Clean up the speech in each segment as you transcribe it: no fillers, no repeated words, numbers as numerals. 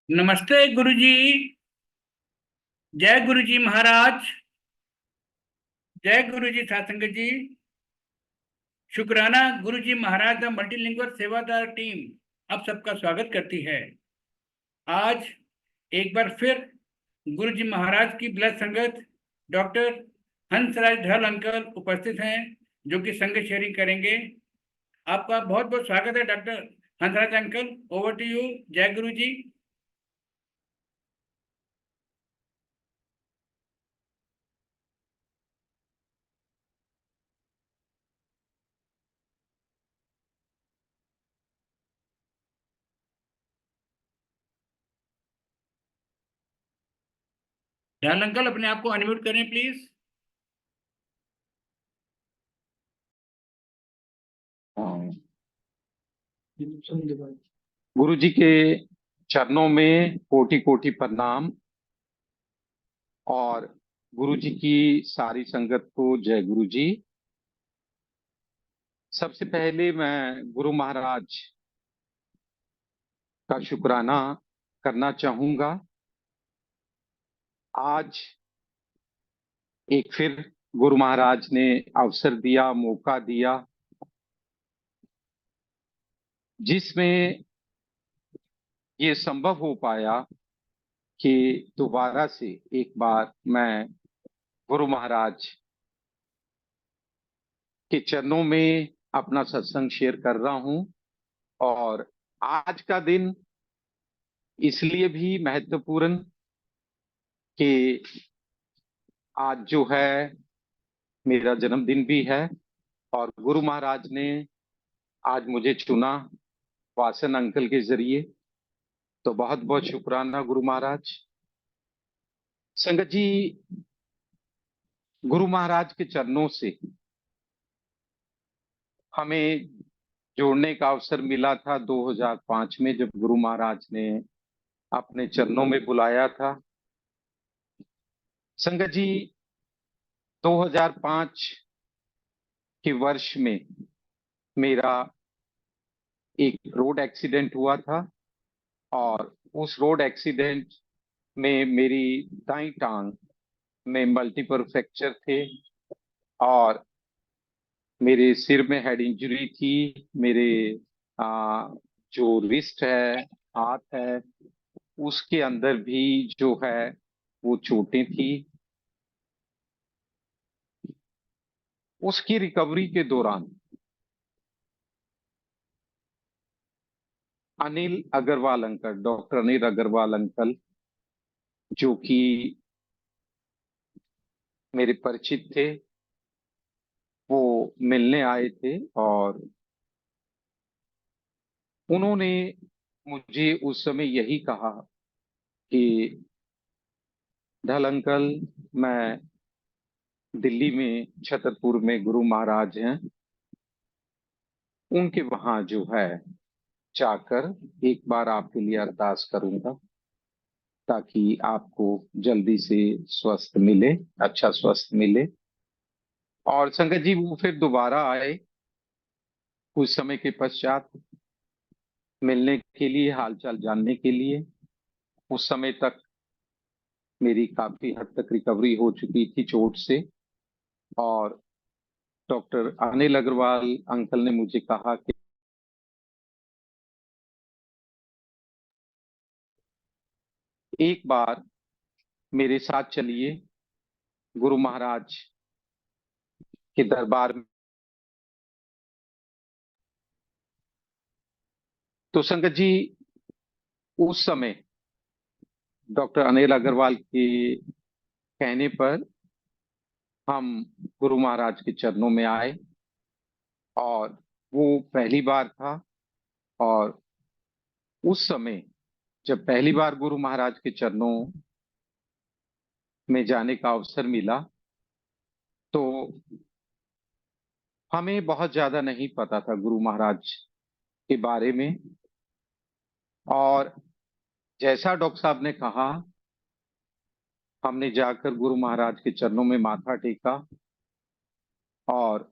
नमस्ते गुरुजी। जय गुरुजी महाराज। जय गुरुजी सासंग जी। शुक्राना गुरुजी महाराज द मल्टीलिंगुअल सेवादार टीम आप सबका स्वागत करती है। आज एक बार फिर गुरुजी महाराज की ब्लड संगत डॉक्टर हंसराज ढल अंकल उपस्थित हैं, जो कि संगत शेयरिंग करेंगे। आपका बहुत बहुत स्वागत है doctor Hansraj uncle. Over to you. जय गुरुजी। ढल अंकल अपने आप को अनम्यूट करें प्लीज। गुरु जी के चरणों में कोटि कोटि प्रणाम और गुरु जी की सारी संगत को जय गुरु जी। सबसे पहले मैं गुरु महाराज का शुक्राना करना चाहूंगा। आज एक फिर गुरु महाराज ने अवसर दिया, मौका दिया, जिसमें ये संभव हो पाया कि दोबारा से एक बार मैं गुरु महाराज के चरणों में अपना सत्संग शेयर कर रहा हूं। और आज का दिन इसलिए भी महत्वपूर्ण कि आज जो है मेरा जन्मदिन भी है और गुरु महाराज ने आज मुझे चुना वासन अंकल के जरिए। तो बहुत बहुत शुक्राना गुरु महाराज। संगत जी, गुरु महाराज के चरणों से हमें जोड़ने का अवसर मिला था 2005 में, जब गुरु महाराज ने अपने चरणों में बुलाया था। संगत जी, 2005 के वर्ष में मेरा एक रोड एक्सीडेंट हुआ था और उस रोड एक्सीडेंट में मेरी दाईं टांग में मल्टीपल फ्रैक्चर थे और मेरे सिर में हेड इंजरी थी। मेरे जो रिस्ट है, हाथ है, उसके अंदर भी जो है वो चोटें थी। उसकी रिकवरी के दौरान Anil Agarwal uncle, doctor Anil Agarwal uncle, जो कि मेरे परिचित थे, वो मिलने आए थे और उन्होंने मुझे उस समय यही कहा कि ढल अंकल, मैं दिल्ली में छतरपुर में गुरु महाराज हैं, उनके वहां जो है जाकर एक बार आपके लिए अरदास करूंगा ताकि आपको जल्दी से स्वस्थ मिले, अच्छा स्वस्थ मिले। और संगत जी, वो फिर दोबारा आए कुछ समय के पश्चात मिलने के लिए, हालचाल जानने के लिए। उस समय तक मेरी काफी हद तक रिकवरी हो चुकी थी चोट से। और डॉक्टर अनिल अग्रवाल अंकल ने मुझे कहा कि एक बार मेरे साथ चलिए गुरु महाराज के दरबार में। तो संगत जी, उस समय डॉक्टर अनिल अग्रवाल के कहने पर हम गुरु महाराज के चरणों में आए और वो पहली बार था। और उस समय जब पहली बार गुरु महाराज के चरणों में जाने का अवसर मिला, तो हमें बहुत ज्यादा नहीं पता था गुरु महाराज के बारे में। और जैसा डॉक्टर साहब ने कहा, हमने जाकर गुरु महाराज के चरणों में माथा टेका और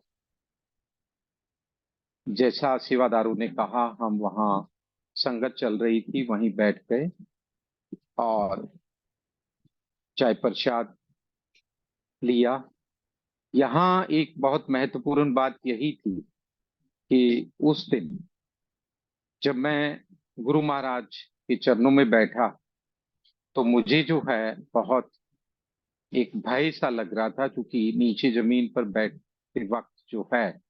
जैसा सेवादारों ने कहा, हम वहां, संगत चल रही थी, वहीं बैठ गए। और चाय प्रसाद लिया। यहाँ एक बहुत महत्वपूर्ण बात यही थी कि उस दिन जब मैं गुरु महाराज के चरणों में बैठा तो मुझे जो है बहुत एक भय सा लग रहा था, क्योंकि नीचे जमीन पर बैठते वक्त जो है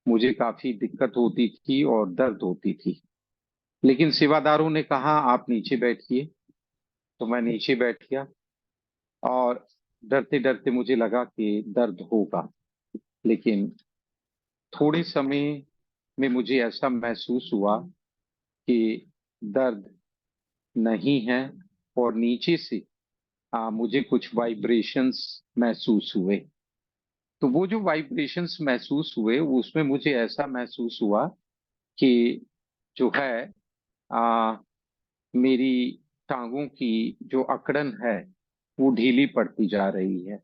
मुझे काफी दिक्कत होती थी और दर्द होती थी। लेकिन सेवादारों ने कहा आप नीचे बैठिए, तो मैं नीचे बैठ गया। और डरते डरते मुझे लगा कि दर्द होगा, लेकिन थोड़े समय में मुझे ऐसा महसूस हुआ कि दर्द नहीं है। और नीचे से मुझे कुछ वाइब्रेशंस महसूस हुए। तो वो जो वाइब्रेशंस महसूस हुए उसमें मुझे ऐसा महसूस हुआ कि जो है आ, मेरी टांगों की जो अकड़न है वो ढीली पड़ती जा रही है।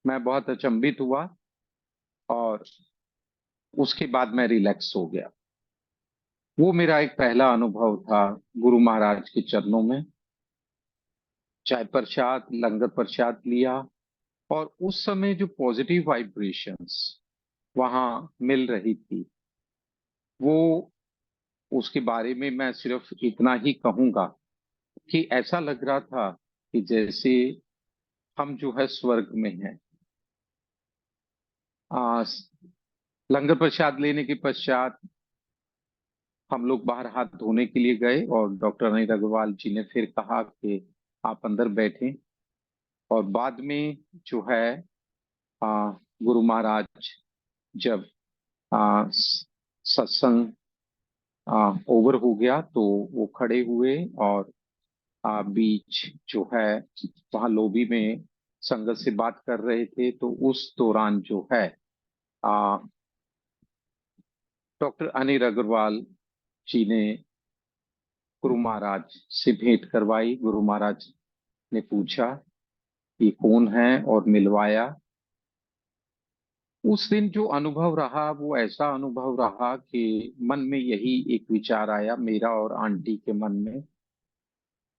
मैं बहुत अचंभित हुआ और उसके बाद मैं रिलैक्स हो गया। वो मेरा एक पहला अनुभव था गुरु महाराज के चरणों में। चाय प्रसाद लंगर प्रसाद लिया और उस समय जो पॉजिटिव वाइब्रेशंस वहां मिल रही थी, वो उसके बारे में मैं सिर्फ इतना ही कहूंगा कि ऐसा लग रहा था कि जैसे हम जो है स्वर्ग में हैं। आ, लंगर प्रसाद लेने के पश्चात हम लोग बाहर हाथ धोने के लिए गए और डॉक्टर अनिल अग्रवाल जी ने फिर कहा कि आप अंदर बैठें। और बाद में जो है आ, गुरु महाराज जब सत्संग ओवर हो गया तो वो खड़े हुए और बीच जो है वहां लोबी में संगत से बात कर रहे थे। तो उस दौरान जो है डॉक्टर अनिल अग्रवाल जी ने गुरु महाराज से भेंट करवाई। गुरु महाराज ने पूछा ये कौन है और मिलवाया। उस दिन जो अनुभव रहा वो ऐसा अनुभव रहा कि मन में यही एक विचार आया मेरा और आंटी के मन में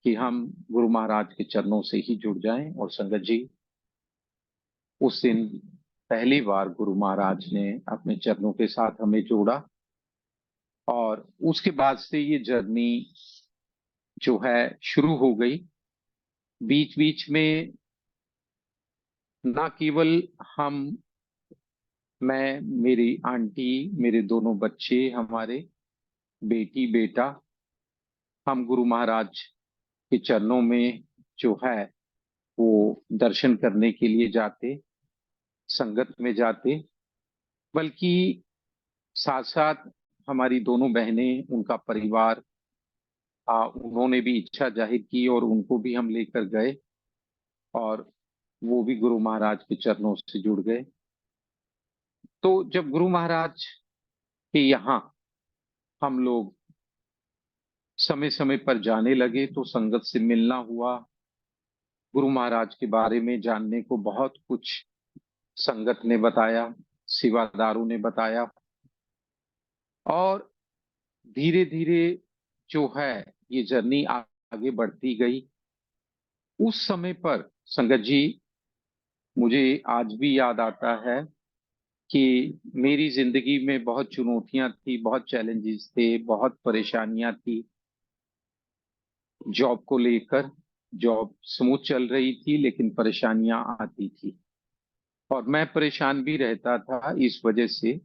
कि हम गुरु महाराज के चरणों से ही जुड़ जाएं। और संगत जी, उस दिन पहली बार गुरु महाराज ने अपने चरणों के साथ हमें जोड़ा। और उसके बाद से ये जर्नी जो है शुरू हो गई। बीच बीच में ना केवल हम, मैं, मेरी आंटी, मेरे दोनों बच्चे, हमारे बेटी बेटा, हम गुरु महाराज के चरणों में जो है वो दर्शन करने के लिए जाते, संगत में जाते। बल्कि साथ साथ हमारी दोनों बहनें, उनका परिवार, उन्होंने भी इच्छा जाहिर की और उनको भी हम लेकर गए और वो भी गुरु महाराज के चरणों से जुड़ गए। तो जब गुरु महाराज के यहाँ हम लोग समय समय पर जाने लगे तो संगत से मिलना हुआ। गुरु महाराज के बारे में जानने को बहुत कुछ संगत ने बताया, सेवादारों ने बताया। और धीरे धीरे जो है ये जर्नी आगे बढ़ती गई। उस समय पर संगत जी, मुझे आज भी याद आता है कि मेरी जिंदगी में बहुत चुनौतियां थी, बहुत चैलेंजेस थे, बहुत परेशानियां थी। जॉब को लेकर जॉब स्मूथ चल रही थी लेकिन परेशानियां आती थी। और मैं परेशान भी रहता था इस वजह से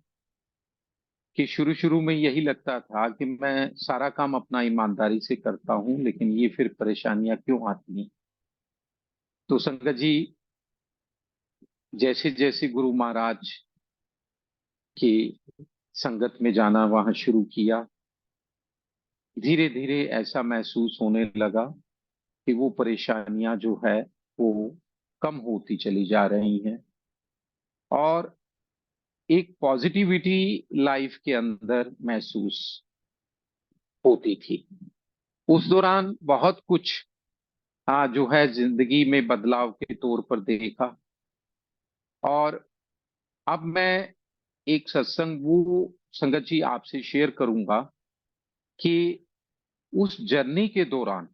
कि शुरू शुरू में यही लगता था कि मैं सारा काम अपना ईमानदारी से करता हूं, लेकिन ये फिर परेशानियां क्यों आती हैं। तो संगत जी, जैसे जैसे गुरु महाराज की संगत में जाना वहां शुरू किया, धीरे धीरे ऐसा महसूस होने लगा कि वो परेशानियां जो है वो कम होती चली जा रही हैं और एक पॉजिटिविटी लाइफ के अंदर महसूस होती थी। उस दौरान बहुत कुछ जो है जिंदगी में बदलाव के तौर पर देखा। और अब मैं एक सत्संग वो संगत जी आपसे शेयर करूंगा कि उस जर्नी के दौरान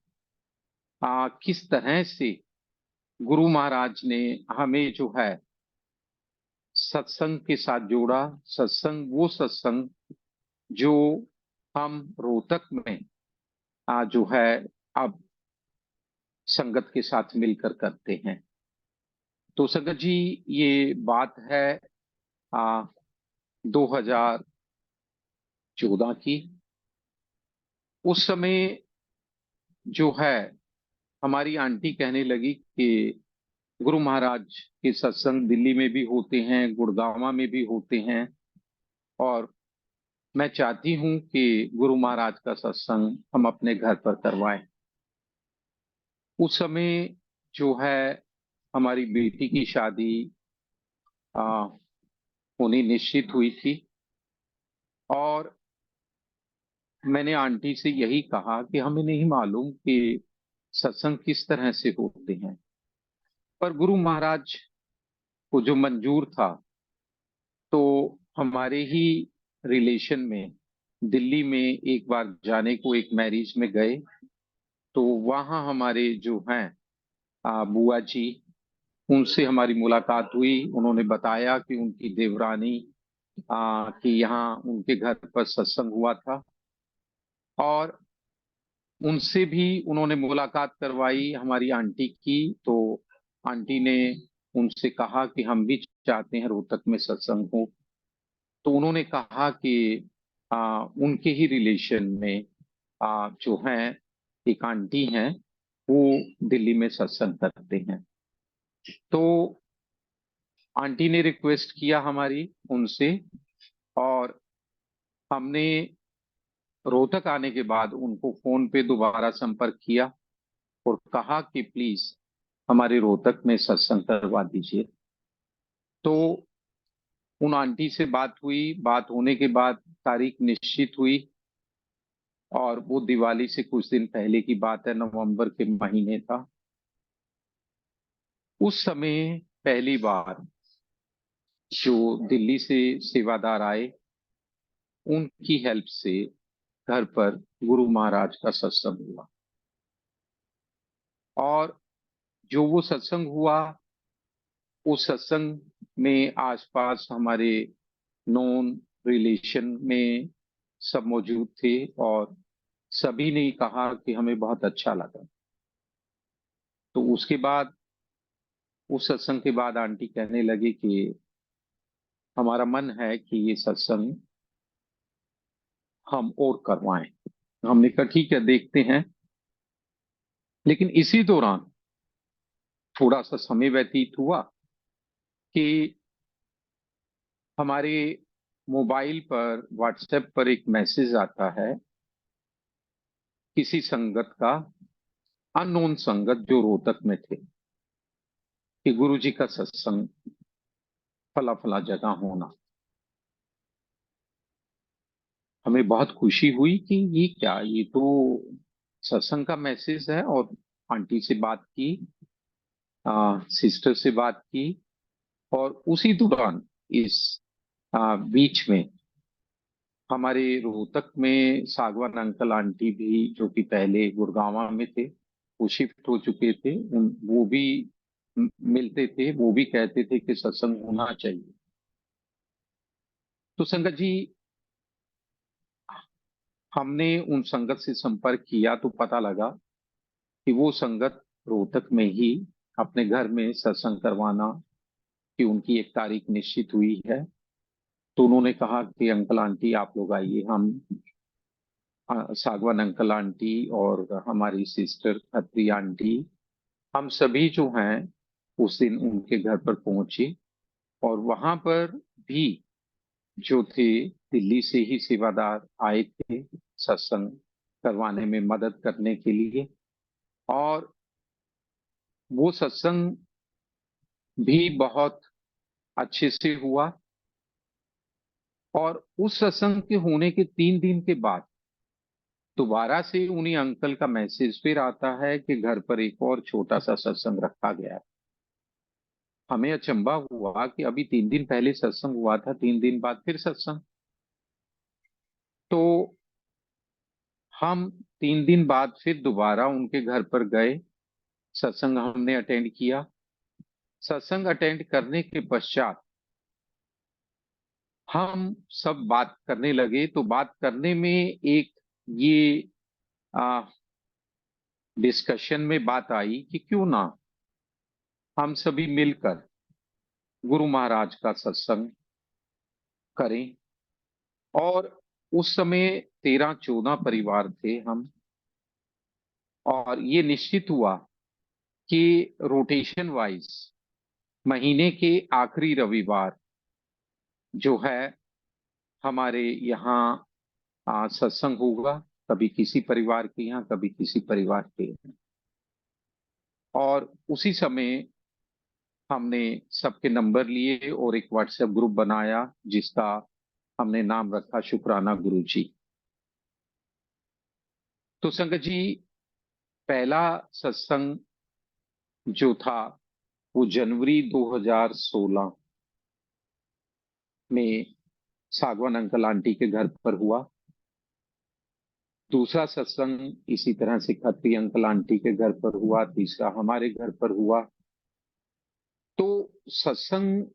किस तरह से गुरु महाराज ने हमें जो है सत्संग के साथ जोड़ा। सत्संग, वो सत्संग जो हम रोहतक में जो है अब संगत के साथ मिलकर करते हैं। तो संगत जी, ये बात है आ, 2014 की। उस समय जो है हमारी आंटी कहने लगी कि गुरु महाराज के सत्संग दिल्ली में भी होते हैं, गुड़गांव में भी होते हैं, और मैं चाहती हूँ कि गुरु महाराज का सत्संग हम अपने घर पर करवाएं। उस समय जो है हमारी बेटी की शादी आ, होनी निश्चित हुई थी, और मैंने आंटी से यही कहा कि हमें नहीं मालूम कि सत्संग किस तरह से होते हैं, पर गुरु महाराज को जो मंजूर था, तो हमारे ही रिलेशन में दिल्ली में एक बार जाने को, एक मैरिज में गए, तो वहाँ हमारे जो हैं बुआ जी, उनसे हमारी मुलाकात हुई। उन्होंने बताया कि उनकी देवरानी कि यहाँ उनके घर पर सत्संग हुआ था, और उनसे भी उन्होंने मुलाकात करवाई हमारी आंटी की। तो आंटी ने उनसे कहा कि हम भी चाहते हैं रोहतक में सत्संग हो। तो उन्होंने कहा कि उनके ही रिलेशन में जो हैं एक आंटी हैं, वो दिल्ली में सत्संग करते हैं। तो आंटी ने रिक्वेस्ट किया हमारी उनसे, और हमने रोहतक आने के बाद उनको फोन पे दोबारा संपर्क किया और कहा कि प्लीज हमारे रोहतक में सत्संग करवा दीजिए। तो उन आंटी से बात हुई, बात होने के बाद तारीख निश्चित हुई, और वो दिवाली से कुछ दिन पहले की बात है, नवंबर के महीने था। उस समय पहली बार जो दिल्ली से सेवादार आए, उनकी हेल्प से घर पर गुरु महाराज का सत्संग हुआ। और जो वो सत्संग हुआ, उस सत्संग में आसपास हमारे नॉन रिलेशन में सब मौजूद थे, और सभी ने कहा कि हमें बहुत अच्छा लगा। तो उसके बाद, उस सत्संग के बाद आंटी कहने लगी कि हमारा मन है कि ये सत्संग हम और करवाएं। हमने कहा ठीक है, देखते हैं। लेकिन इसी दौरान थोड़ा सा समय व्यतीत हुआ कि हमारे मोबाइल पर, व्हाट्सएप पर एक मैसेज आता है किसी संगत का, अननोन संगत जो रोहतक में थे, कि गुरु जी का सत्संग फला फला जगह होना। हमें बहुत खुशी हुई कि ये क्या, ये तो सत्संग का मैसेज है। और आंटी से बात की, सिस्टर से बात की, और उसी दौरान इस बीच में हमारे रोहतक में सागवान अंकल आंटी भी, जो कि पहले गुड़गांव में थे, वो शिफ्ट हो चुके थे, वो भी मिलते थे। वो भी कहते थे कि सत्संग होना चाहिए। तो संगत जी, हमने उन संगत से संपर्क किया तो पता लगा कि वो संगत रोहतक में ही अपने घर में सत्संग करवाना की उनकी एक तारीख निश्चित हुई है। तो उन्होंने कहा कि अंकल आंटी आप लोग आइए। हम सागवान अंकल आंटी और हमारी सिस्टर खत्री आंटी, हम सभी जो हैं उस दिन उनके घर पर पहुंचे। और वहां पर भी जो थे, दिल्ली से ही सेवादार आए थे सत्संग करवाने में मदद करने के लिए। और वो सत्संग भी बहुत अच्छे से हुआ। और उस सत्संग के होने के 3 दिन के बाद दोबारा से उन्हीं अंकल का मैसेज फिर आता है कि घर पर एक और छोटा सा सत्संग रखा गया है। हमें अचंभा हुआ कि अभी 3 दिन पहले सत्संग हुआ था, 3 दिन बाद फिर सत्संग। तो हम 3 दिन बाद फिर दोबारा उनके घर पर गए। सत्संग हमने अटेंड किया। सत्संग अटेंड करने के पश्चात हम सब बात करने लगे। तो बात करने में एक ये आ, डिस्कशन में बात आई कि क्यों ना हम सभी मिलकर गुरु महाराज का सत्संग करें। और उस समय 13-14 परिवार थे हम। और ये निश्चित हुआ कि रोटेशन वाइज महीने के आखिरी रविवार जो है हमारे यहाँ सत्संग होगा। कभी किसी परिवार के यहाँ, कभी किसी परिवार के यहाँ। और उसी समय हमने सबके नंबर लिए और एक व्हाट्सएप ग्रुप बनाया जिसका हमने नाम रखा शुक्राना गुरु जी। तो संगत जी, पहला सत्संग जो था वो जनवरी 2016 में सागवान अंकल आंटी के घर पर हुआ। दूसरा सत्संग इसी तरह से खत्री अंकल आंटी के घर पर हुआ। तीसरा हमारे घर पर हुआ। तो सत्संग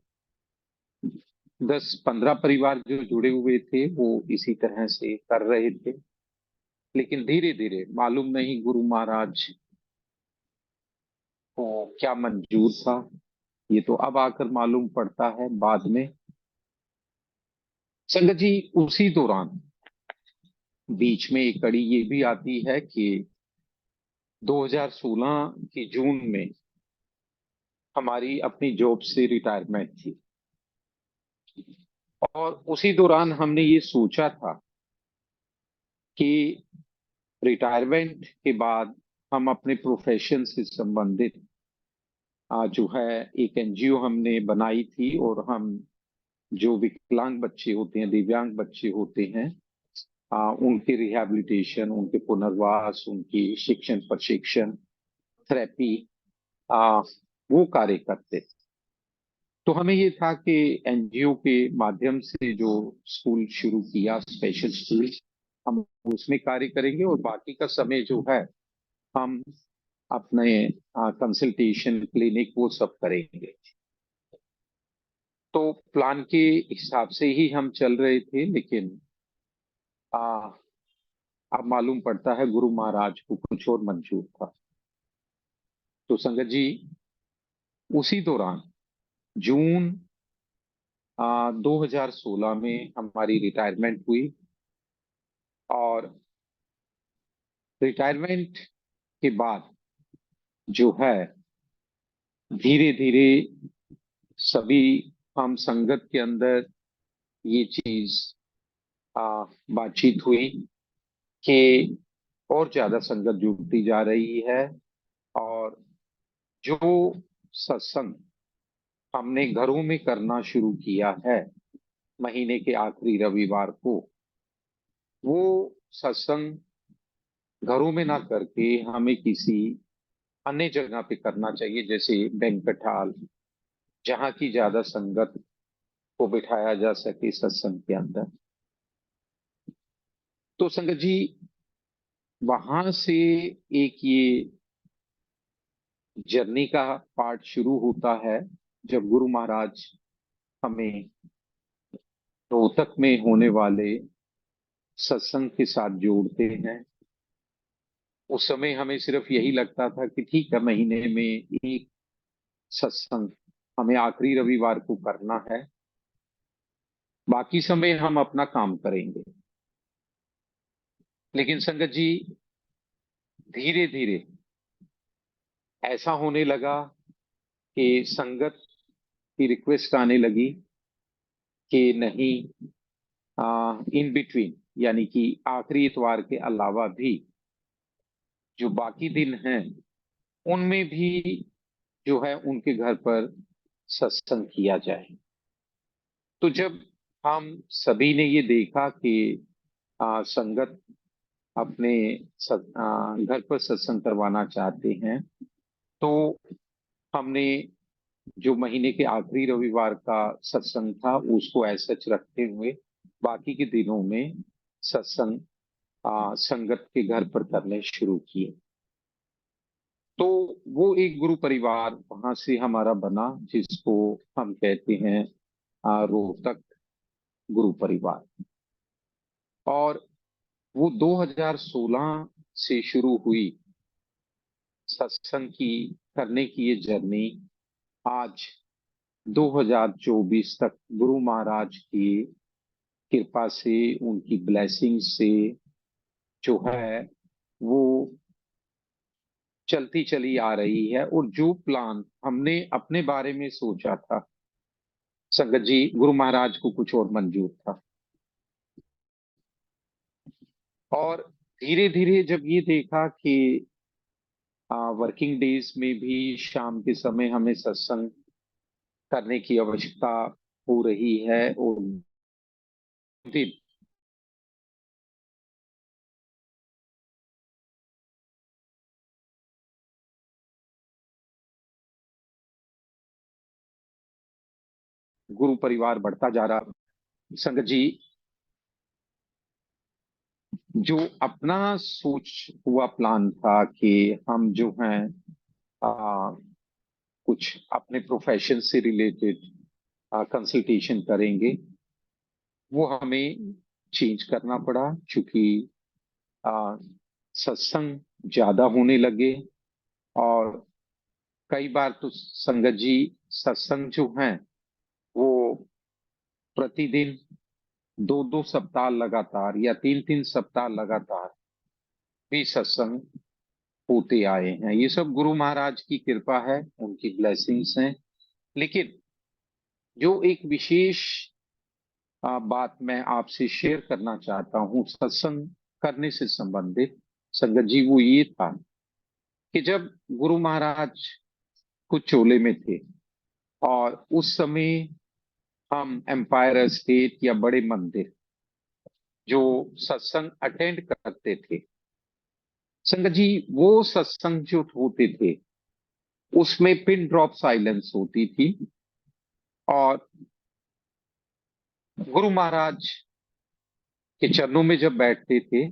10-15 परिवार जो जुड़े हुए थे वो इसी तरह से कर रहे थे। लेकिन धीरे धीरे मालूम नहीं गुरु महाराज को क्या मंजूर था, ये तो अब आकर मालूम पड़ता है बाद में। संगत जी, उसी दौरान बीच में एक कड़ी ये भी आती है कि 2016 की जून में हमारी अपनी जॉब से रिटायरमेंट थी। और उसी दौरान हमने ये सोचा था कि रिटायरमेंट के बाद हम अपने प्रोफेशन से संबंधित जो है एक एनजीओ हमने बनाई थी। और हम जो विकलांग बच्चे होते हैं, दिव्यांग बच्चे होते हैं, उनके रिहैबिलिटेशन, उनके पुनर्वास, उनकी शिक्षण प्रशिक्षण, थेरेपी, आ, वो कार्य करते थे। तो हमें ये था कि एनजीओ के माध्यम से जो स्कूल शुरू किया, स्पेशल स्कूल, हम उसमें कार्य करेंगे और बाकी का समय जो है हम अपने कंसल्टेशन क्लिनिक वो सब करेंगे। तो प्लान के हिसाब से ही हम चल रहे थे। लेकिन आ, अब मालूम पड़ता है गुरु महाराज को कुछ और मंजूर था। तो संगत जी, उसी दौरान जून 2016 में हमारी रिटायरमेंट हुई। और रिटायरमेंट के बाद जो है धीरे धीरे सभी हम संगत के अंदर ये चीज बातचीत हुई कि और ज्यादा संगत जुड़ती जा रही है। और जो सत्संग हमने घरों में करना शुरू किया है महीने के आखिरी रविवार को, वो सत्संग घरों में ना करके हमें किसी अन्य जगह पे करना चाहिए, जैसे बैंक्वेट हॉल, जहाँ की ज्यादा संगत को बिठाया जा सके सत्संग के अंदर। तो संगत जी, वहां से एक ये जर्नी का पार्ट शुरू होता है जब गुरु महाराज हमें रोहतक में होने वाले सत्संग के साथ जोड़ते हैं। उस समय हमें सिर्फ यही लगता था कि ठीक है, महीने में एक सत्संग हमें आखिरी रविवार को करना है, बाकी समय हम अपना काम करेंगे। लेकिन संगत जी, धीरे धीरे ऐसा होने लगा कि संगत की रिक्वेस्ट आने लगी कि नहीं, इन बिटवीन, यानी कि आखिरी इतवार के अलावा भी जो बाकी दिन हैं उनमें भी जो है उनके घर पर सत्संग किया जाए। तो जब हम सभी ने ये देखा कि संगत अपने घर पर सत्संग करवाना चाहते हैं, तो हमने जो महीने के आखिरी रविवार का सत्संग था उसको ऐसा रखते हुए बाकी के दिनों में सत्संग संगत के घर पर करने शुरू किए। तो वो एक गुरु परिवार वहां से हमारा बना, जिसको हम कहते हैं रोहतक गुरु परिवार। और वो 2016 से शुरू हुई सत्संग की करने की ये जर्नी, आज 2024 तक गुरु महाराज की कृपा से, उनकी ब्लेसिंग से जो है वो चलती चली आ रही है। और जो प्लान हमने अपने बारे में सोचा था, संगत जी, गुरु महाराज को कुछ और मंजूर था। और धीरे धीरे जब ये देखा कि वर्किंग डेज में भी शाम के समय हमें सत्संग करने की आवश्यकता हो रही है, और दिन गुरु परिवार बढ़ता जा रहा। संगत जी, जो अपना सोच हुआ प्लान था कि हम जो हैं आ, कुछ अपने प्रोफेशन से रिलेटेड कंसल्टेशन करेंगे, वो हमें चेंज करना पड़ा, क्योंकि आ, सत्संग ज्यादा होने लगे। और कई बार तो संगत जी, सत्संग जो हैं वो प्रतिदिन 2-2 सप्ताह लगातार या 3-3 सप्ताह लगातार भी सत्संग होते आए हैं। ये सब गुरु महाराज की कृपा है, उनकी ब्लेसिंग्स हैं। लेकिन जो एक विशेष बात मैं आपसे शेयर करना चाहता हूँ सत्संग करने से संबंधित, संगत जी, वो ये था कि जब गुरु महाराज कुछ चोले में थे, और उस समय हम एम्पायर स्टेट या बड़े मंदिर जो सत्संग अटेंड करते थे, संगत जी, वो सत्संग जो होते थे उसमें पिन ड्रॉप साइलेंस होती थी। और गुरु महाराज के चरणों में जब बैठते थे,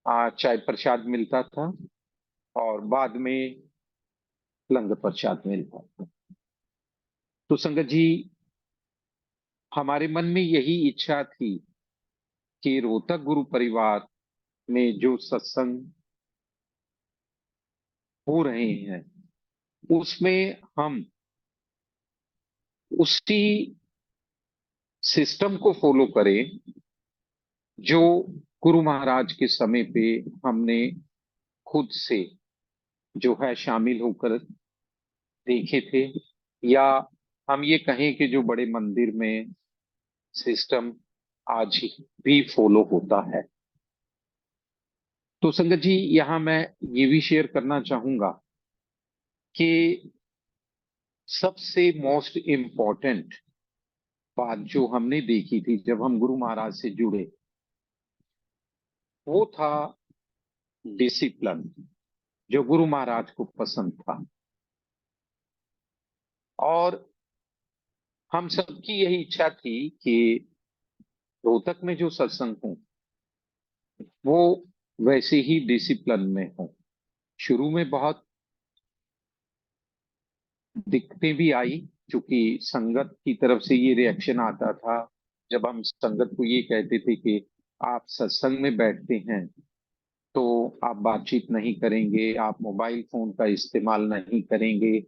चाय प्रसाद मिलता था, और बाद में लंगर प्रसाद मिलता था। तो संगत जी, हमारे मन में यही इच्छा थी कि रोहतक गुरु परिवार में जो सत्संग हो रहे हैं उसमें हम उसी सिस्टम को फॉलो करें जो गुरु महाराज के समय पे हमने खुद से जो है शामिल होकर देखे थे, या हम ये कहें कि जो बड़े मंदिर में सिस्टम आज भी फॉलो होता है। तो संगत जी, यहाँ मैं ये भी शेयर करना चाहूंगा कि सबसे मोस्ट इम्पोर्टेंट बात जो हमने देखी थी जब हम गुरु महाराज से जुड़े, वो था डिसिप्लिन, जो गुरु महाराज को पसंद था। और हम सबकी यही इच्छा थी कि रोहतक में जो सत्संग हो वो वैसे ही डिसिप्लिन में हो। शुरू में बहुत दिक्कतें भी आई, क्योंकि संगत की तरफ से ये रिएक्शन आता था जब हम संगत को ये कहते थे कि आप सत्संग में बैठते हैं तो आप बातचीत नहीं करेंगे, आप मोबाइल फोन का इस्तेमाल नहीं करेंगे।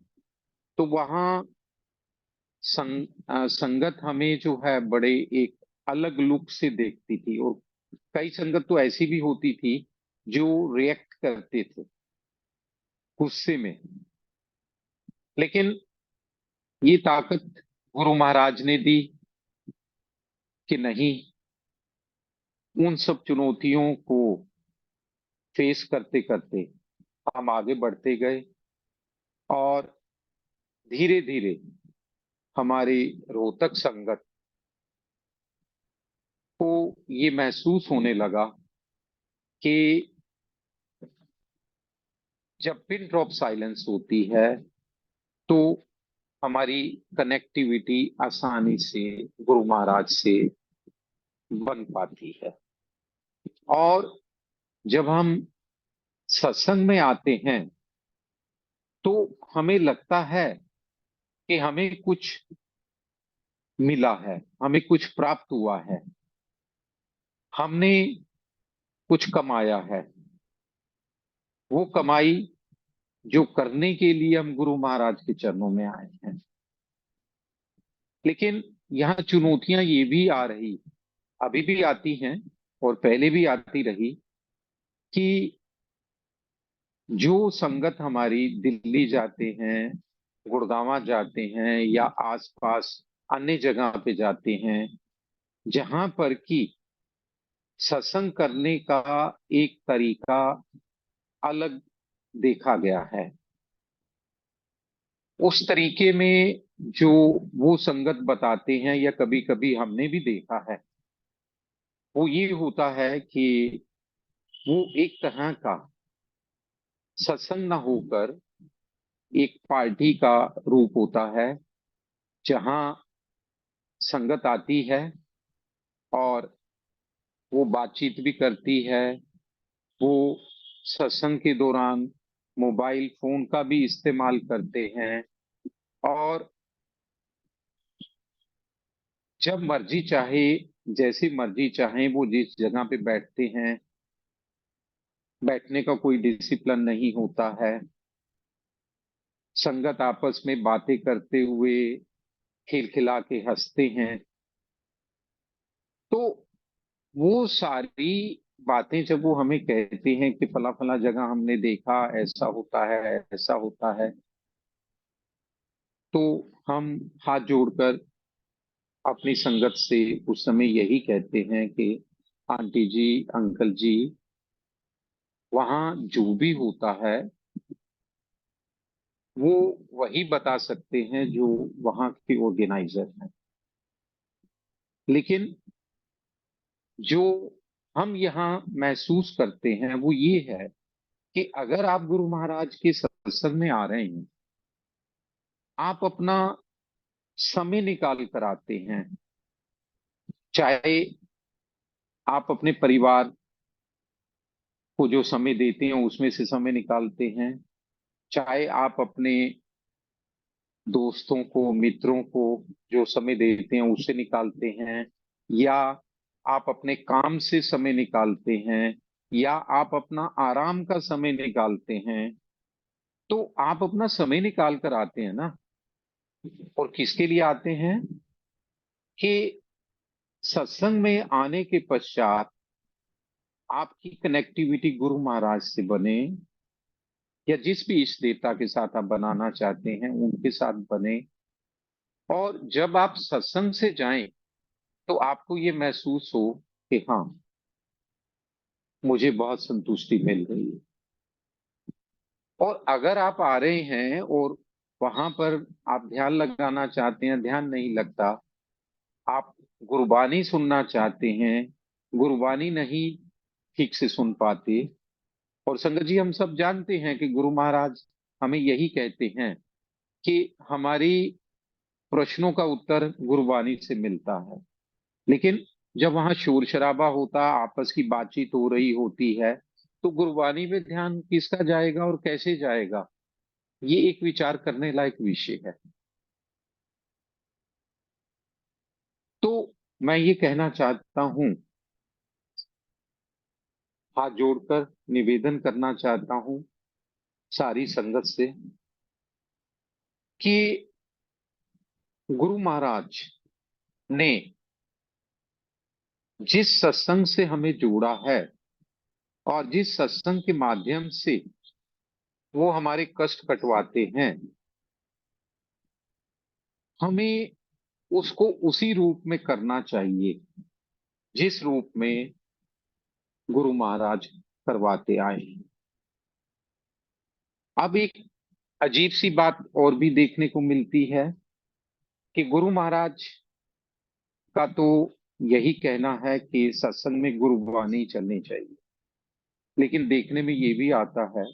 तो वहाँ संगत हमें जो है बड़े एक अलग लुक से देखती थी। और कई संगत तो ऐसी भी होती थी जो रिएक्ट करते थे गुस्से में। लेकिन ये ताकत गुरु महाराज ने दी कि नहीं, उन सब चुनौतियों को फेस करते करते हम आगे बढ़ते गए। और धीरे धीरे हमारी रोहतक संगत को ये महसूस होने लगा कि जब पिन ड्रॉप साइलेंस होती है तो हमारी कनेक्टिविटी आसानी से गुरु महाराज से बन पाती है। और जब हम सत्संग में आते हैं तो हमें लगता है कि हमें कुछ मिला है, हमें कुछ प्राप्त हुआ है, हमने कुछ कमाया है। वो कमाई जो करने के लिए हम गुरु महाराज के चरणों में आए हैं। लेकिन यहाँ चुनौतियां ये भी आ रही, अभी भी आती हैं और पहले भी आती रही, कि जो संगत हमारी दिल्ली जाते हैं, गुड़गांव जाते हैं या आसपास अन्य जगह पे जाते हैं, जहां पर कि सत्संग करने का एक तरीका अलग देखा गया है, उस तरीके में जो वो संगत बताते हैं या कभी कभी हमने भी देखा है, वो ये होता है कि वो एक तरह का सत्संग न होकर एक पार्टी का रूप होता है, जहां संगत आती है और वो बातचीत भी करती है। वो सत्संग के दौरान मोबाइल फोन का भी इस्तेमाल करते हैं और जब मर्जी चाहे, जैसी मर्जी चाहे, वो जिस जगह पे बैठते हैं, बैठने का कोई डिसिप्लिन नहीं होता है। संगत आपस में बातें करते हुए खिलखिला के हंसते हैं। तो वो सारी बातें जब वो हमें कहते हैं कि फला फला जगह हमने देखा, ऐसा होता है, ऐसा होता है, तो हम हाथ जोड़कर अपनी संगत से उस समय यही कहते हैं कि आंटी जी, अंकल जी, वहाँ जो भी होता है वो वही बता सकते हैं जो वहाँ के ऑर्गेनाइजर हैं। लेकिन जो हम यहाँ महसूस करते हैं वो ये है कि अगर आप गुरु महाराज के सत्संग में आ रहे हैं, आप अपना समय निकाल कर आते हैं, चाहे आप अपने परिवार को जो समय देते हैं उसमें से समय निकालते हैं, चाहे आप अपने दोस्तों को, मित्रों को जो समय देते हैं उससे निकालते हैं, या आप अपने काम से समय निकालते हैं, या आप अपना आराम का समय निकालते हैं, तो आप अपना समय निकाल कर आते हैं ना। और किसके लिए आते हैं? कि सत्संग में आने के पश्चात आपकी कनेक्टिविटी गुरु महाराज से बने, या जिस भी इष्ट देवता के साथ आप बनाना चाहते हैं उनके साथ बने। और जब आप सत्संग से जाएं तो आपको ये महसूस हो कि हाँ, मुझे बहुत संतुष्टि मिल रही है। और अगर आप आ रहे हैं और वहां पर आप ध्यान लगाना चाहते हैं, ध्यान नहीं लगता, आप गुरबानी सुनना चाहते हैं, गुरबानी नहीं ठीक से सुन पाते। और संगत जी, हम सब जानते हैं कि गुरु महाराज हमें यही कहते हैं कि हमारी प्रश्नों का उत्तर गुरबानी से मिलता है। लेकिन जब वहां शोर शराबा होता, आपस की बातचीत हो रही होती है, तो गुरबानी पे ध्यान किसका जाएगा और कैसे जाएगा? ये एक विचार करने लायक विषय है। तो मैं ये कहना चाहता हूं, हाथ जोड़कर निवेदन करना चाहता हूं सारी संगत से, कि गुरु महाराज ने जिस सत्संग से हमें जोड़ा है और जिस सत्संग के माध्यम से वो हमारे कष्ट कटवाते हैं, हमें उसको उसी रूप में करना चाहिए जिस रूप में गुरु महाराज करवाते आए हैं। अब एक अजीब सी बात और भी देखने को मिलती है कि गुरु महाराज का तो यही कहना है कि सत्संग में गुरुवाणी चलनी चाहिए, लेकिन देखने में ये भी आता है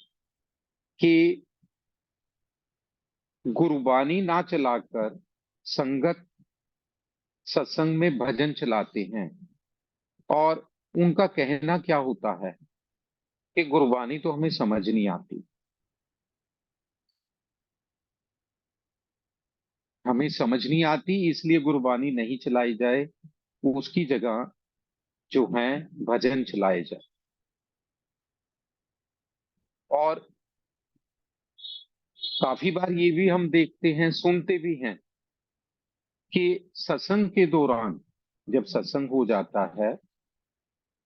कि गुरुवाणी ना चलाकर संगत सत्संग में भजन चलाते हैं। और उनका कहना क्या होता है कि गुरबानी तो हमें समझ नहीं आती, हमें समझ नहीं आती इसलिए गुरबानी नहीं चलाई जाए, उसकी जगह जो है भजन चलाए जाए। और काफी बार ये भी हम देखते हैं, सुनते भी हैं कि सत्संग के दौरान जब सत्संग हो जाता है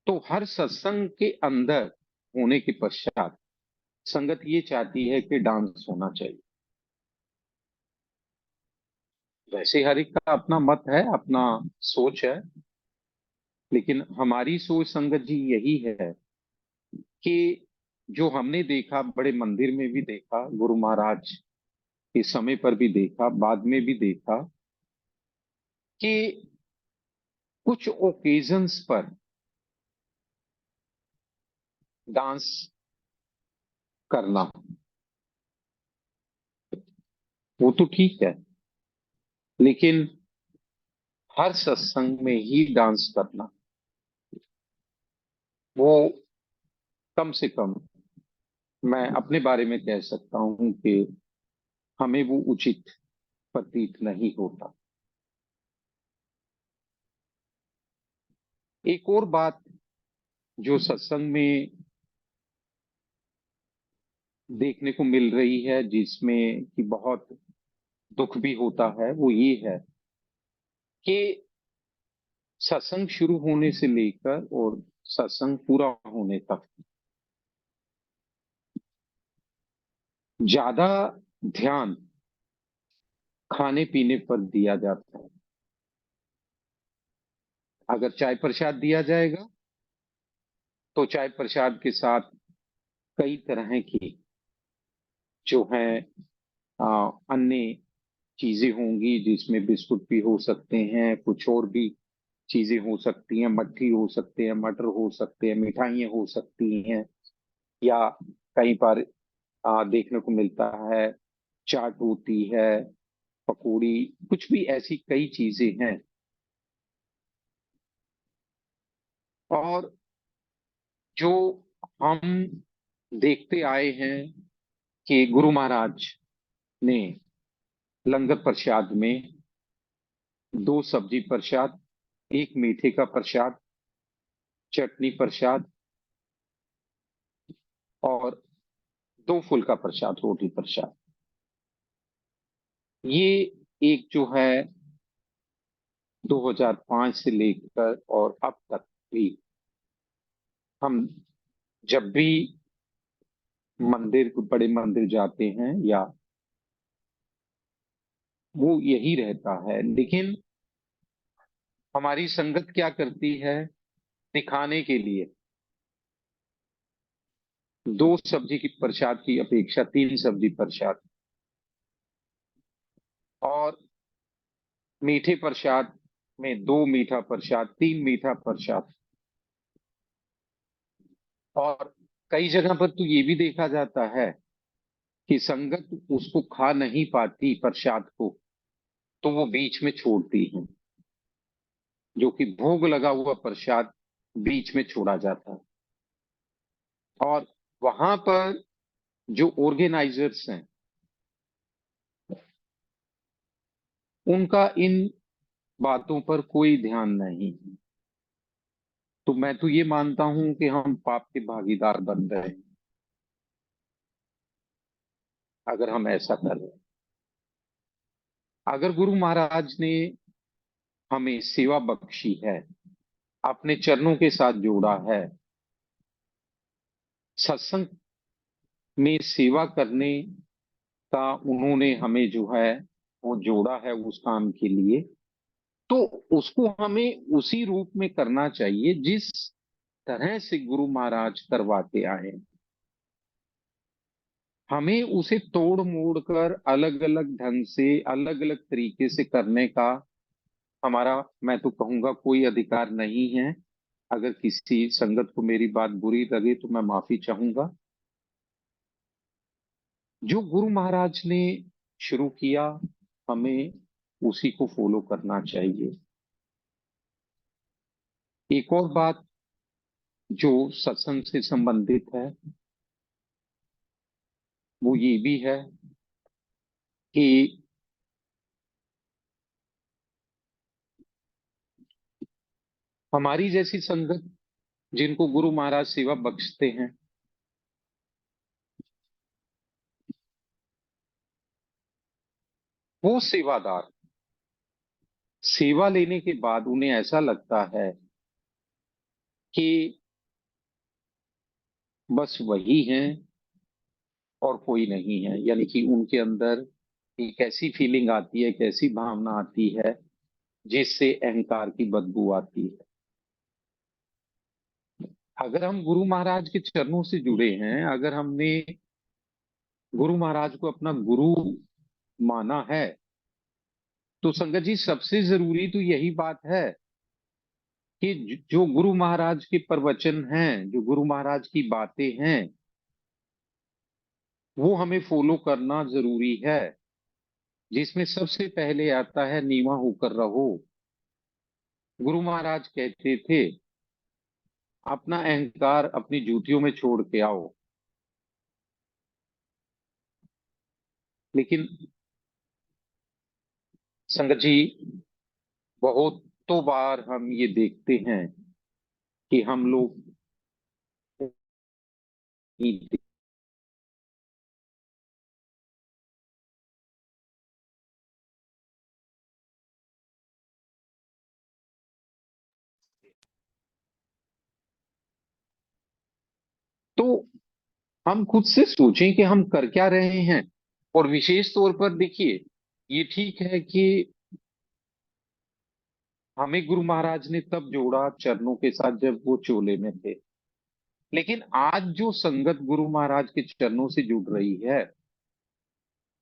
तो हर सत्संग के अंदर होने के पश्चात संगत ये चाहती है कि डांस होना चाहिए। वैसे हर एक का अपना मत है, अपना सोच है, लेकिन हमारी सोच संगत जी यही है कि जो हमने देखा, बड़े मंदिर में भी देखा, गुरु महाराज के समय पर भी देखा, बाद में भी देखा कि कुछ ओकेजन्स पर डांस करना वो तो ठीक है, लेकिन हर सत्संग में ही डांस करना वो कम से कम मैं अपने बारे में कह सकता हूं कि हमें वो उचित प्रतीत नहीं होता। एक और बात जो सत्संग में देखने को मिल रही है, जिसमें कि बहुत दुख भी होता है, वो ये है कि सत्संग शुरू होने से लेकर और सत्संग पूरा होने तक ज्यादा ध्यान खाने पीने पर दिया जाता है। अगर चाय प्रसाद दिया जाएगा तो चाय प्रसाद के साथ कई तरह की जो है अन्य चीजें होंगी, जिसमें बिस्कुट भी हो सकते हैं, कुछ और भी चीजें हो सकती हैं, मट्ठी हो सकते हैं, मटर हो सकते हैं, मिठाइयाँ हो सकती हैं, या कई बार देखने को मिलता है चाट होती है, पकौड़ी, कुछ भी ऐसी कई चीजें हैं। और जो हम देखते आए हैं कि गुरु महाराज ने लंगर प्रसाद में दो सब्जी प्रसाद, एक मीठे का प्रसाद, चटनी प्रसाद और दो फुल का प्रसाद, रोटी प्रसाद, ये एक जो है 2005 से लेकर और अब तक भी हम जब भी मंदिर, बड़े मंदिर जाते हैं या वो यही रहता है। लेकिन हमारी संगत क्या करती है, दिखाने के लिए दो सब्जी की प्रसाद की अपेक्षा तीन सब्जी प्रसाद, और मीठे प्रसाद में दो मीठा प्रसाद, तीन मीठा प्रसाद। और कई जगह पर तो ये भी देखा जाता है कि संगत उसको खा नहीं पाती प्रसाद को, तो वो बीच में छोड़ती है, जो कि भोग लगा हुआ प्रसाद बीच में छोड़ा जाता है। और वहां पर जो ऑर्गेनाइजर्स हैं उनका इन बातों पर कोई ध्यान नहीं है। तो मैं तो ये मानता हूं कि हम पाप के भागीदार बन रहे हैं अगर हम ऐसा कर रहे हैं। अगर गुरु महाराज ने हमें सेवा बख्शी है, अपने चरणों के साथ जोड़ा है, सत्संग में सेवा करने का उन्होंने हमें जो है वो जोड़ा है उस काम के लिए, तो उसको हमें उसी रूप में करना चाहिए जिस तरह से गुरु महाराज करवाते आए। हमें उसे तोड़ मोड़ कर अलग अलग ढंग से, अलग अलग तरीके से करने का हमारा, मैं तो कहूंगा, कोई अधिकार नहीं है। अगर किसी संगत को मेरी बात बुरी लगे तो मैं माफी चाहूंगा। जो गुरु महाराज ने शुरू किया, हमें उसी को फॉलो करना चाहिए। एक और बात जो सत्संग से संबंधित है वो ये भी है कि हमारी जैसी संगत जिनको गुरु महाराज सेवा बख्शते हैं, वो सेवादार सेवा लेने के बाद उन्हें ऐसा लगता है कि बस वही हैं और कोई नहीं है। यानी कि उनके अंदर एक ऐसी फीलिंग आती है, एक ऐसी भावना आती है जिससे अहंकार की बदबू आती है। अगर हम गुरु महाराज के चरणों से जुड़े हैं, अगर हमने गुरु महाराज को अपना गुरु माना है, तो संगत जी सबसे जरूरी तो यही बात है कि जो गुरु महाराज के प्रवचन हैं, जो गुरु महाराज की बातें हैं, वो हमें फॉलो करना जरूरी है। जिसमें सबसे पहले आता है नीवा होकर रहो। गुरु महाराज कहते थे अपना अहंकार अपनी जूतियों में छोड़ के आओ। लेकिन संगत जी बहुतों बार हम ये देखते हैं कि हम लोग नहीं। तो हम खुद से सोचें कि हम कर क्या रहे हैं। और विशेष तौर पर देखिए, ये ठीक है कि हमें गुरु महाराज ने तब जोड़ा चरणों के साथ जब वो चोले में थे। लेकिन आज जो संगत गुरु महाराज के चरणों से जुड़ रही है,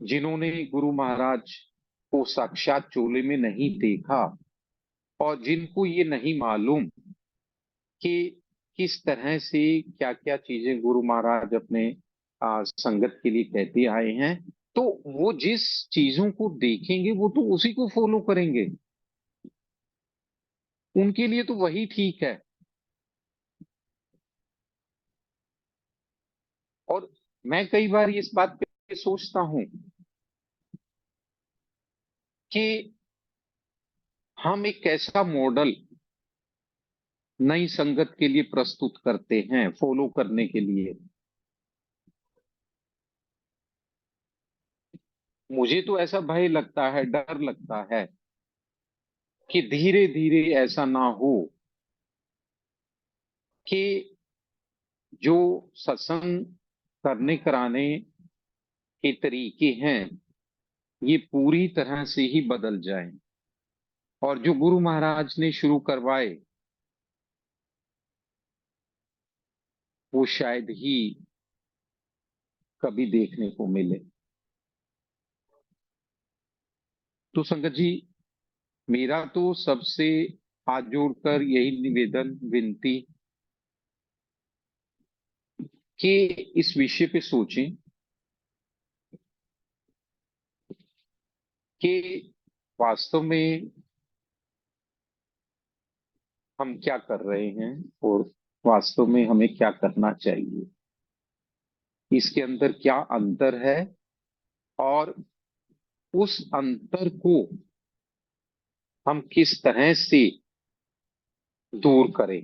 जिन्होंने गुरु महाराज को साक्षात चोले में नहीं देखा और जिनको ये नहीं मालूम कि किस तरह से क्या क्या चीजें गुरु महाराज अपने संगत के लिए कहते आए हैं, तो वो जिस चीजों को देखेंगे वो तो उसी को फॉलो करेंगे। उनके लिए तो वही ठीक है। और मैं कई बार इस बात पे सोचता हूं कि हम एक ऐसा मॉडल नई संगत के लिए प्रस्तुत करते हैं फॉलो करने के लिए। मुझे तो ऐसा भय लगता है, डर लगता है कि धीरे धीरे ऐसा ना हो कि जो सत्संग करने कराने के तरीके हैं ये पूरी तरह से ही बदल जाएं और जो गुरु महाराज ने शुरू करवाए वो शायद ही कभी देखने को मिले। तो संगत जी, मेरा तो सबसे हाथ जोड़कर यही निवेदन विनती कि इस विषय पे सोचें कि वास्तव में हम क्या कर रहे हैं और वास्तव में हमें क्या करना चाहिए, इसके अंदर क्या अंतर है और उस अंतर को हम किस तरह से दूर करें।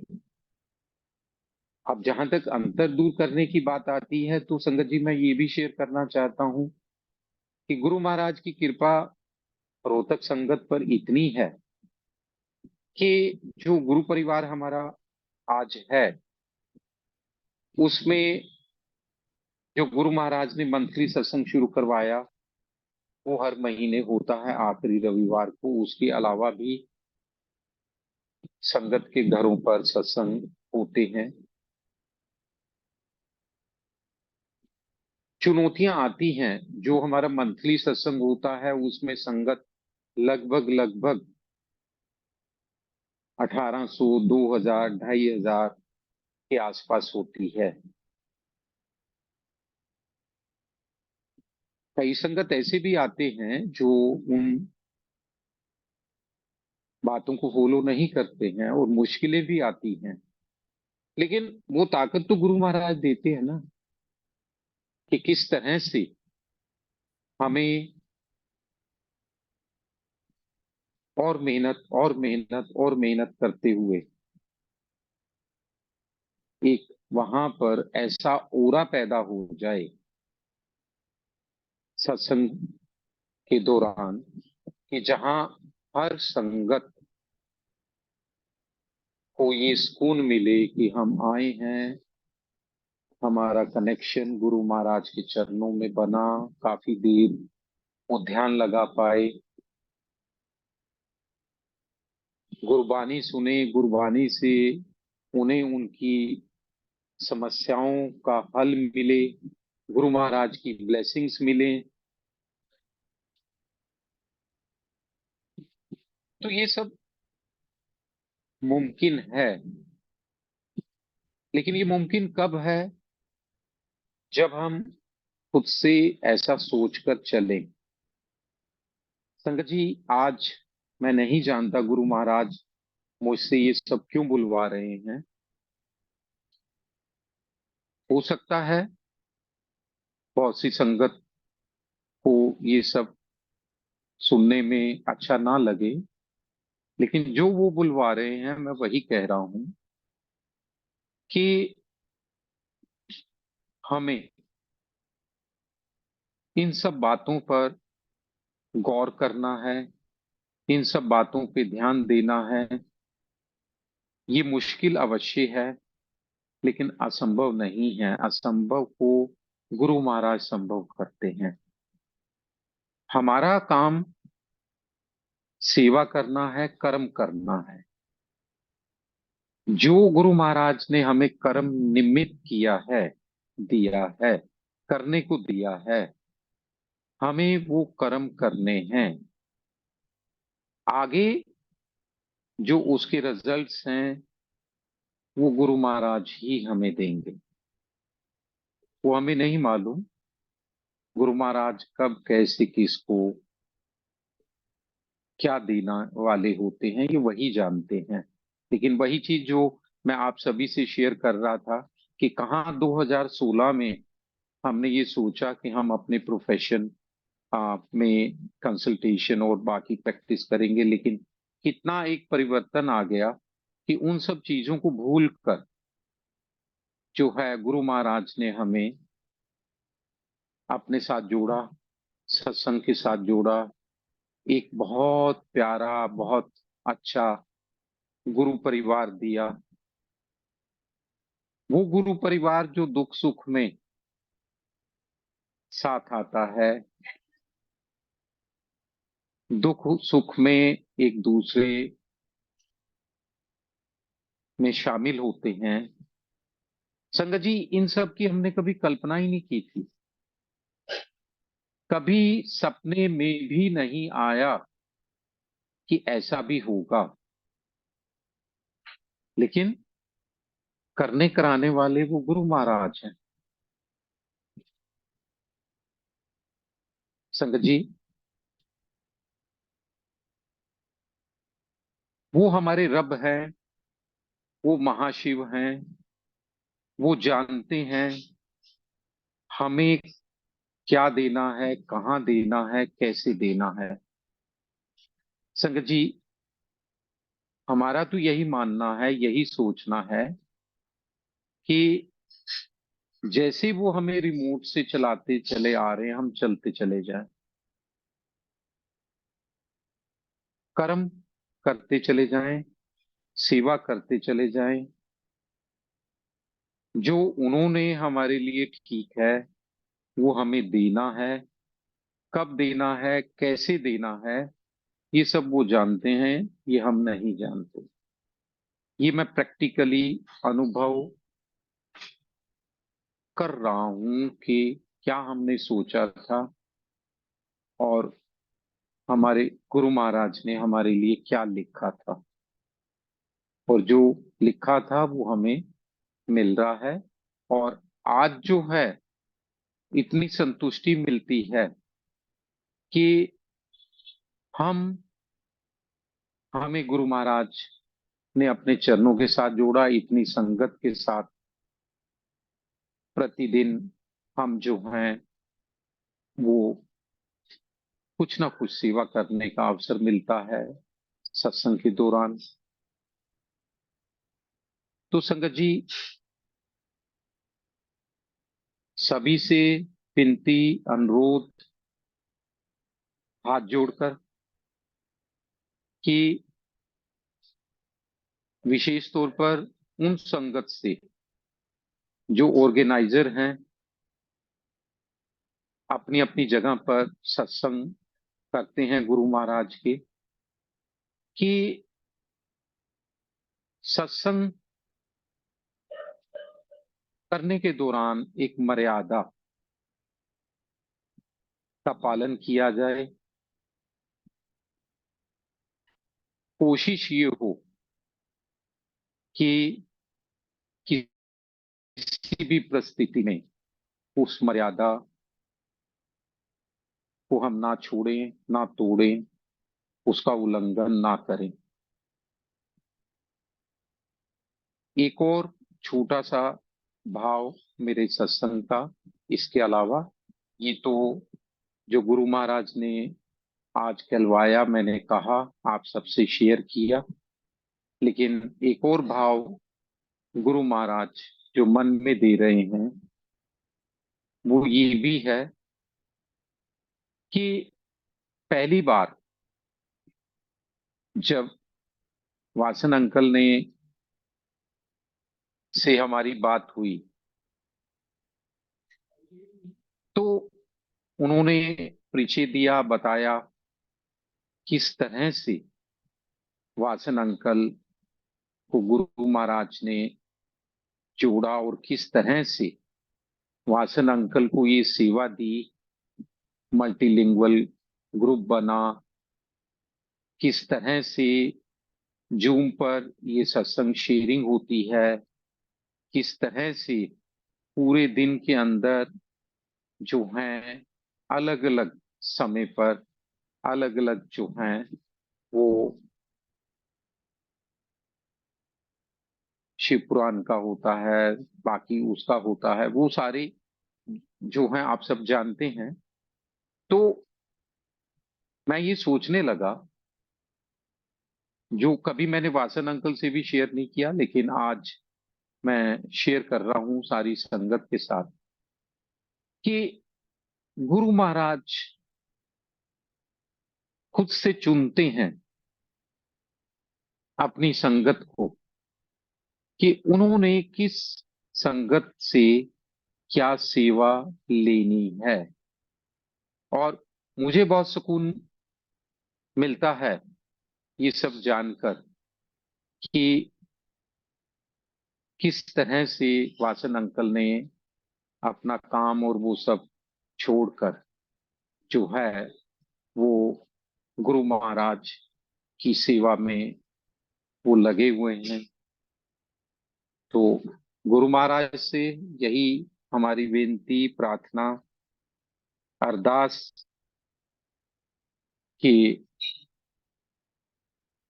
अब जहां तक अंतर दूर करने की बात आती है तो संगत जी मैं ये भी शेयर करना चाहता हूं कि गुरु महाराज की कृपा रोहतक संगत पर इतनी है कि जो गुरु परिवार हमारा आज है उसमें जो गुरु महाराज ने मंथली सत्संग शुरू करवाया वो हर महीने होता है आखिरी रविवार को। उसके अलावा भी संगत के घरों पर सत्संग होते हैं। चुनौतियां आती हैं, जो हमारा मंथली सत्संग होता है उसमें संगत लगभग लगभग 1800 2000 2500 के आसपास होती है। कई संगत ऐसे भी आते हैं जो उन बातों को फॉलो नहीं करते हैं और मुश्किलें भी आती हैं। लेकिन वो ताकत तो गुरु महाराज देते हैं ना, कि किस तरह से हमें और मेहनत और मेहनत और मेहनत करते हुए एक वहां पर ऐसा ओरा पैदा हो जाए सत्संग के दौरान, कि जहां हर संगत को ये सुकून मिले कि हम आए हैं, हमारा कनेक्शन गुरु महाराज के चरणों में बना, काफी देर वो ध्यान लगा पाए, गुरबानी सुने, गुरबानी से उन्हें उनकी समस्याओं का हल मिले, गुरु महाराज की ब्लेसिंग्स मिले। तो ये सब मुमकिन है। लेकिन ये मुमकिन कब है? जब हम खुद से ऐसा सोचकर चलें। संगत जी, आज मैं नहीं जानता गुरु महाराज मुझसे ये सब क्यों बुलवा रहे हैं। हो सकता है बहुत सी संगत को ये सब सुनने में अच्छा ना लगे, लेकिन जो वो बुलवा रहे हैं मैं वही कह रहा हूं कि हमें इन सब बातों पर गौर करना है, इन सब बातों पे ध्यान देना है। ये मुश्किल अवश्य है, लेकिन असंभव नहीं है। असंभव को गुरु महाराज संभव करते हैं। हमारा काम सेवा करना है, कर्म करना है। जो गुरु महाराज ने हमें कर्म निमित्त किया है, दिया है, करने को दिया है, हमें वो कर्म करने हैं। आगे जो उसके रिजल्ट्स हैं वो गुरु महाराज ही हमें देंगे। वो हमें नहीं मालूम गुरु महाराज कब कैसे किसको क्या देना वाले होते हैं, ये वही जानते हैं। लेकिन वही चीज जो मैं आप सभी से शेयर कर रहा था, कि कहाँ 2016 में हमने ये सोचा कि हम अपने प्रोफेशन में कंसल्टेशन और बाकी प्रैक्टिस करेंगे, लेकिन कितना एक परिवर्तन आ गया कि उन सब चीजों को भूल कर जो है गुरु महाराज ने हमें अपने साथ जोड़ा, सत्संग के साथ जोड़ा। एक बहुत प्यारा, बहुत अच्छा गुरु परिवार दिया। वो गुरु परिवार जो दुख सुख में साथ आता है, दुख सुख में एक दूसरे में शामिल होते हैं। संगत जी, इन सब की हमने कभी कल्पना ही नहीं की थी। कभी सपने में भी नहीं आया कि ऐसा भी होगा। लेकिन करने कराने वाले वो गुरु महाराज हैं। संगत जी, वो हमारे रब हैं, वो महाशिव हैं। वो जानते हैं हमें क्या देना है, कहाँ देना है, कैसे देना है। संगत जी, हमारा तो यही मानना है, यही सोचना है कि जैसे वो हमें रिमोट से चलाते चले आ रहे हैं, हम चलते चले जाएं, कर्म करते चले जाएं, सेवा करते चले जाएं। जो उन्होंने हमारे लिए ठीक है वो हमें देना है। कब देना है, कैसे देना है, ये सब वो जानते हैं, ये हम नहीं जानते। ये मैं प्रैक्टिकली अनुभव कर रहा हूं कि क्या हमने सोचा था और हमारे गुरु महाराज ने हमारे लिए क्या लिखा था, और जो लिखा था वो हमें मिल रहा है। और आज जो है इतनी संतुष्टि मिलती है कि हम हमें गुरु महाराज ने अपने चरणों के साथ जोड़ा, इतनी संगत के साथ प्रतिदिन हम जो हैं वो कुछ ना कुछ सेवा करने का अवसर मिलता है सत्संग के दौरान। तो संगत जी, सभी से विनती, अनुरोध, हाथ जोड़कर कि विशेष तौर पर उन संगत से जो ऑर्गेनाइजर हैं, अपनी अपनी जगह पर सत्संग करते हैं गुरु महाराज के, कि सत्संग करने के दौरान एक मर्यादा का पालन किया जाए। कोशिश ये हो कि किसी भी परिस्थिति में उस मर्यादा को हम ना छोड़ें, ना तोड़ें, उसका उल्लंघन ना करें। एक और छोटा सा भाव मेरे सत्संग का, इसके अलावा ये तो जो गुरु महाराज ने आज कहलवाया, मैंने कहा, आप सबसे शेयर किया, लेकिन एक और भाव गुरु महाराज जो मन में दे रहे हैं वो ये भी है कि पहली बार जब वासन अंकल ने से हमारी बात हुई तो उन्होंने परिचय दिया, बताया किस तरह से वासन अंकल को गुरु महाराज ने जोड़ा और किस तरह से वासन अंकल को ये सेवा दी, मल्टीलिंगुअल ग्रुप बना, किस तरह से जूम पर ये सत्संग शेयरिंग होती है, किस तरह से पूरे दिन के अंदर जो हैं अलग अलग समय पर अलग अलग जो हैं वो शिव पुराण का होता है, बाकी उसका होता है, वो सारे जो हैं आप सब जानते हैं। तो मैं ये सोचने लगा, जो कभी मैंने वासन अंकल से भी शेयर नहीं किया, लेकिन आज मैं शेयर कर रहा हूं सारी संगत के साथ, कि गुरु महाराज खुद से चुनते हैं अपनी संगत को कि उन्होंने किस संगत से क्या सेवा लेनी है। और मुझे बहुत सुकून मिलता है ये सब जानकर कि किस तरह से वासन अंकल ने अपना काम और वो सब छोड़कर जो है वो गुरु महाराज की सेवा में वो लगे हुए हैं। तो गुरु महाराज से यही हमारी विनती, प्रार्थना, अरदास कि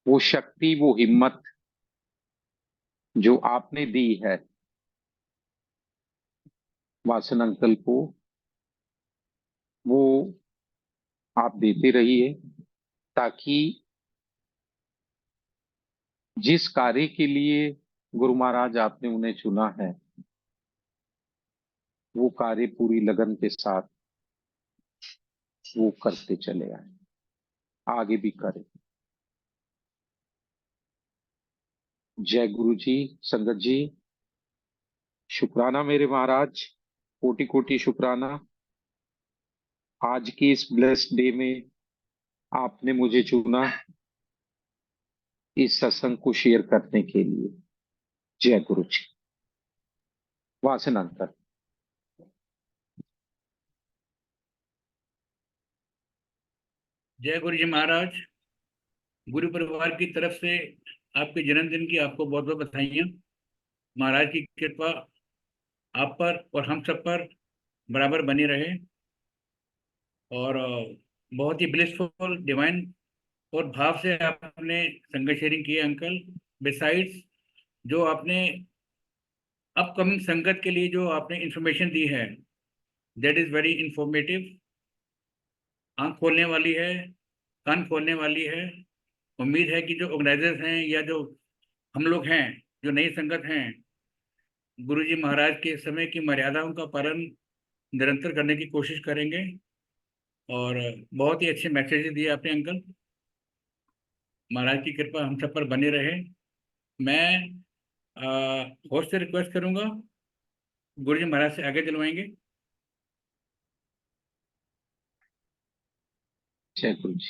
वो शक्ति, वो हिम्मत जो आपने दी है वासन अंकल को, वो आप देते रहिए, ताकि जिस कार्य के लिए गुरु महाराज आपने उन्हें चुना है वो कार्य पूरी लगन के साथ वो करते चले आए, आगे भी करें। जय गुरु जी। संगत जी, शुक्राना मेरे महाराज, कोटि कोटि शुक्राना। आज की इस ब्लेस्ड डे में आपने मुझे चुना इस सत्संग को शेयर करने के लिए। जय गुरु जी। वासन अंकल। जय गुरु जी महाराज। गुरु परिवार की तरफ से आपके जन्मदिन की आपको बहुत बहुत बधाइयाँ। महाराज की कृपा आप पर और हम सब पर बराबर बनी रहे। और बहुत ही ब्लिसफुल, डिवाइन और भाव से आपने संगत शेयरिंग की है अंकल। बिसाइड्स जो आपने अपकमिंग संगत के लिए जो आपने इंफॉर्मेशन दी है, दैट इज़ वेरी इंफॉर्मेटिव, आंख खोलने वाली है, कान खोलने वाली है। उम्मीद है कि जो ऑर्गेनाइजर्स हैं या जो हम लोग हैं, जो नई संगत हैं, गुरुजी महाराज के समय की मर्यादाओं का पालन निरंतर करने की कोशिश करेंगे। और बहुत ही अच्छे मैसेज दिए आपने अंकल। महाराज की कृपा हम सब पर बनी रहे। मैं होस्ट से रिक्वेस्ट करूंगा, गुरुजी महाराज से आगे दिलवाएंगे। जय गुरु जी।